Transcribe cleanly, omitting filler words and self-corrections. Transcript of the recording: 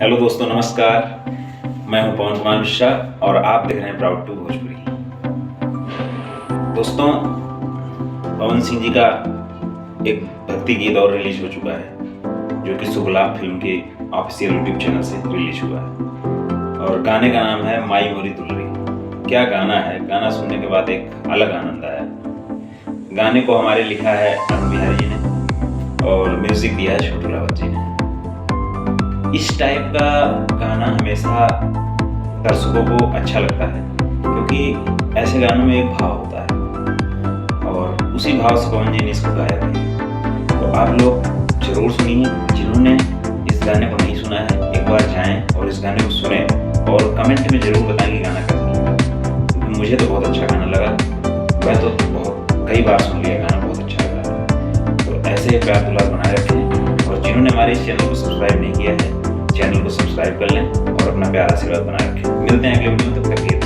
Hello दोस्तों, नमस्कार। मैं हूं पवन कुमार मिश्रा और आप देख रहे हैं प्राउड टू भोजपुरी। दोस्तों, पवन सिंह जी का एक भक्ति गीत और रिलीज हो चुका है जो कि शुभ-लाभ फिल्म के ऑफिशियल यूट्यूब चैनल से रिलीज हुआ है और गाने का नाम है माई मोरी दुलरी। क्या गाना है! गाना सुनने के बाद एक अलग आनंद आया। गाने को हमारे लिखा है अरुण बिहारी जी ने और म्यूजिक दिया है छोटू रावत जी ने। इस टाइप का गाना हमेशा दर्शकों को अच्छा लगता है क्योंकि ऐसे गानों में एक भाव होता है और उसी भाव से पवन जी ने इसको गाया है। तो आप लोग जरूर सुनिए। जिन्होंने इस गाने को नहीं सुना है, एक बार जाएं और इस गाने को सुने और कमेंट में जरूर बताएं कि गाना कैसा लगा, क्योंकि मुझे तो बहुत अच्छा गाना लगा। मैं तो कई बार सुन लिया गाना, बहुत अच्छा लगा। तो ऐसे प्यार दुलार बनाए रखें और जिन्होंने हमारे इस चैनल को सब्सक्राइब नहीं किया है, चैनल को सब्सक्राइब कर लें और अपना प्यार आशीर्वाद बनाए रखें। मिलते हैं अगले वीडियो में, तब तक के लिए।